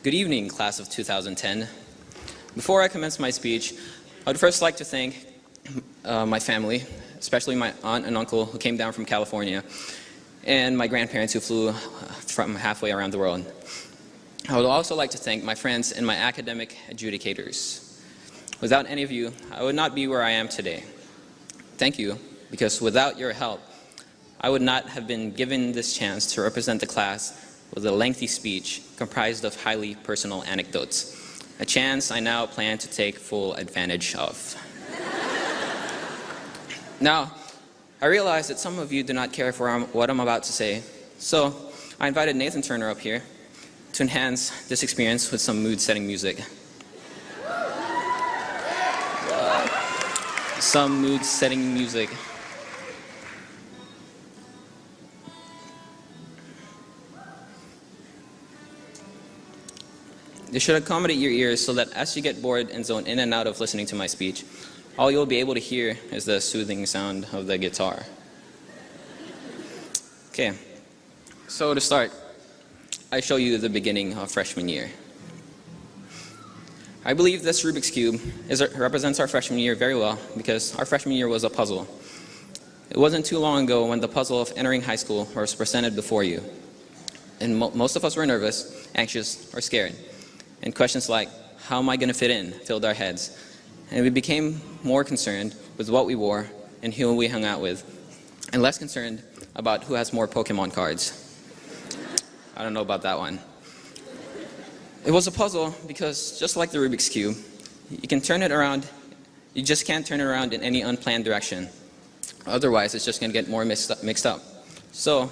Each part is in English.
Good evening, class of 2010. Before I commence my speech, I would first like to thank my family, especially my aunt and uncle who came down from California, and my grandparents who flew from halfway around the world. I would also like to thank my friends and my academic adjudicators. Without any of you, I would not be where I am today. Thank you, because without your help, I would not have been given this chance to represent the class with a lengthy speech comprised of highly personal anecdotes, a chance I now plan to take full advantage of. Now, I realize that some of you do not care for what I'm about to say, so I invited Nathan Turner up here to enhance this experience with some mood-setting music. Some mood-setting music. This should accommodate your ears so that as you get bored and zone in and out of listening to my speech, all you'll be able to hear is the soothing sound of the guitar. Okay, so to start, I show you the beginning of freshman year. I believe this Rubik's Cube represents our freshman year very well because our freshman year was a puzzle. It wasn't too long ago when the puzzle of entering high school was presented before you. And most of us were nervous, anxious, or scared. And questions like, how am I going to fit in, filled our heads. And we became more concerned with what we wore and who we hung out with, and less concerned about who has more Pokemon cards. I don't know about that one. It was a puzzle because, just like the Rubik's Cube, you can turn it around, you just can't turn it around in any unplanned direction. Otherwise, it's just going to get more mixed up. So,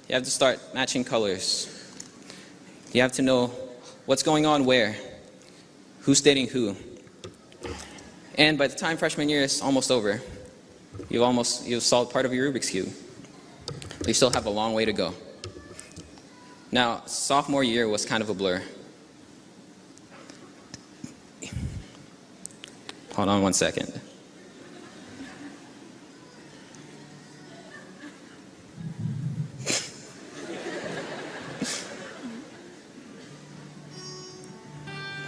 you have to start matching colors. You have to know what's going on where, who's dating who. And by the time freshman year is almost over, you've solved part of your Rubik's Cube. But you still have a long way to go. Now, sophomore year was kind of a blur. Hold on one second.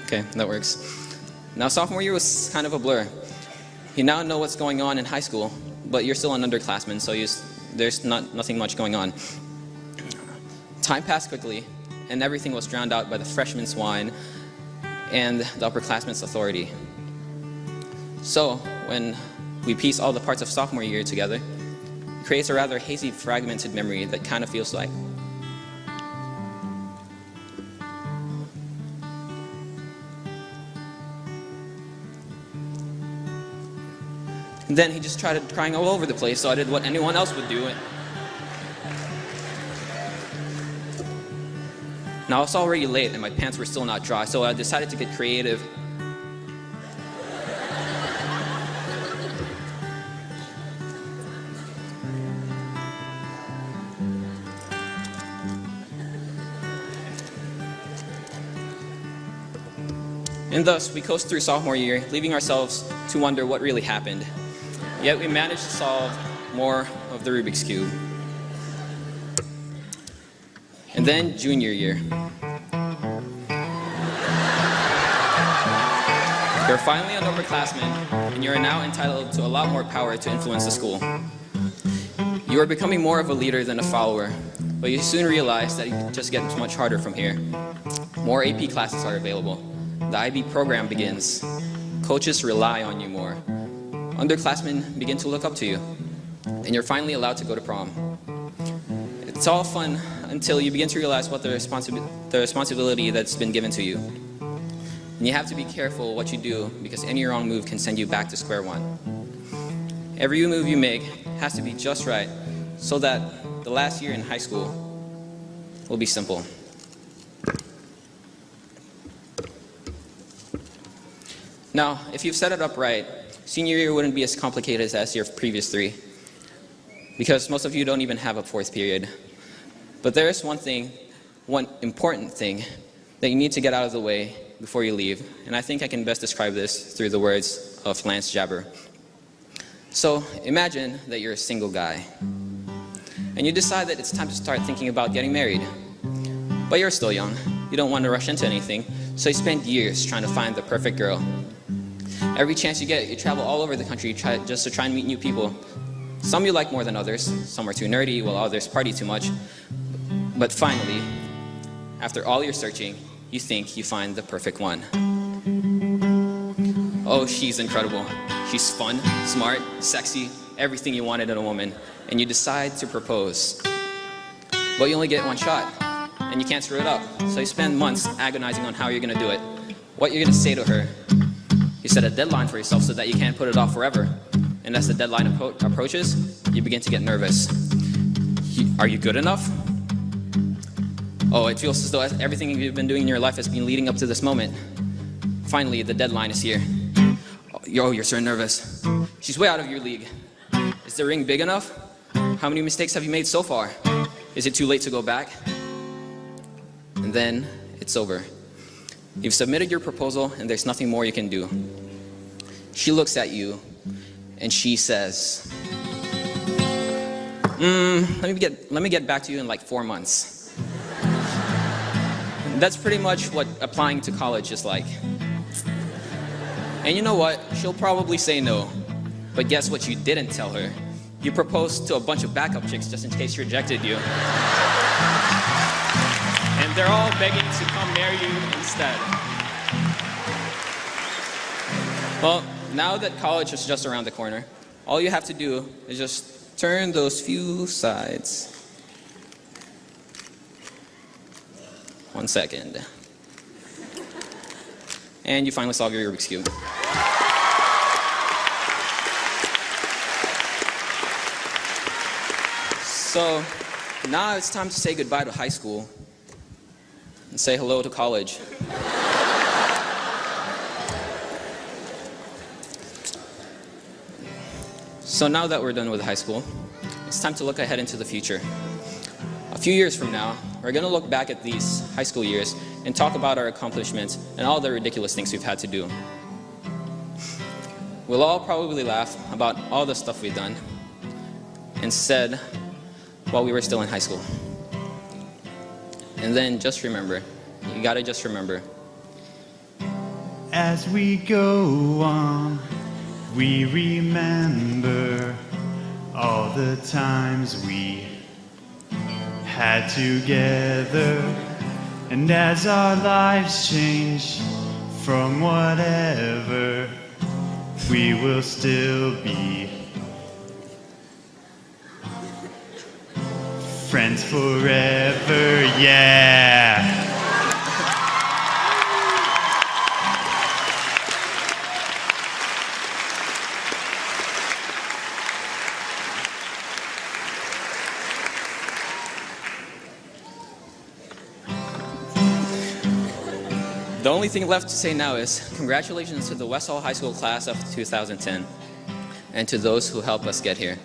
Okay, that works. Now, sophomore year was kind of a blur. You now know what's going on in high school, but you're still an underclassman, so there's nothing much going on. Time passed quickly, and everything was drowned out by the freshman's whine and the upperclassman's authority. So, when we piece all the parts of sophomore year together, it creates a rather hazy, fragmented memory that kind of feels like and then he just started crying all over the place, so I did what anyone else would do. Now it's already late and my pants were still not dry, so I decided to get creative. And thus, we coast through sophomore year, leaving ourselves to wonder what really happened. Yet we managed to solve more of the Rubik's Cube. And then junior year. You're finally an upperclassman, and you are now entitled to a lot more power to influence the school. You are becoming more of a leader than a follower, but you soon realize that it just gets much harder from here. More AP classes are available. The IB program begins. Coaches rely on you more. Underclassmen begin to look up to you, and you're finally allowed to go to prom. It's all fun until you begin to realize what the responsibility that's been given to you. And you have to be careful what you do because any wrong move can send you back to square one. Every move you make has to be just right so that the last year in high school will be simple. Now, if you've set it up right, senior year wouldn't be as complicated as your previous three, because most of you don't even have a fourth period. But there is one important thing that you need to get out of the way before you leave, and I think I can best describe this through the words of Lance Jabber. So imagine that you're a single guy, and you decide that it's time to start thinking about getting married. But you're still young. you don't want to rush into anything, so you spend years trying to find the perfect girl. Every chance you get, you travel all over the country just to try and meet new people. Some you like more than others, some are too nerdy, while others party too much. But finally, after all your searching, you think you find the perfect one. Oh, she's incredible. She's fun, smart, sexy, everything you wanted in a woman, and you decide to propose. But you only get one shot, and you can't screw it up, so you spend months agonizing on how you're gonna do it, what you're gonna say to her. You set a deadline for yourself so that you can't put it off forever, and as the deadline approaches, you begin to get nervous. Are you good enough? Oh, it feels as though everything you've been doing in your life has been leading up to this moment. Finally, the deadline is here. Oh, you're so nervous. She's way out of your league. Is the ring big enough? How many mistakes have you made so far? Is it too late to go back? And then it's over. You've submitted your proposal and there's nothing more you can do. She looks at you and she says, let me get back to you in like 4 months. That's pretty much what applying to college is like. And you know what? She'll probably say no. But guess what you didn't tell her? You proposed to a bunch of backup chicks just in case she rejected you. And they're all begging to come marry you instead. Well, now that college is just around the corner, all you have to do is just turn those few sides. 1 second. And you finally solve your Rubik's Cube. So now it's time to say goodbye to high school and say hello to college. So now that we're done with high school, it's time to look ahead into the future. A few years from now, we're going to look back at these high school years and talk about our accomplishments and all the ridiculous things we've had to do. We'll all probably laugh about all the stuff we've done and said while we were still in high school. And then just remember, you gotta just remember. As we go on, we remember all the times we had together. And as our lives change from whatever, we will still be friends forever, yeah. The only thing left to say now is congratulations to the West Hall High School class of 2010 and to those who helped us get here.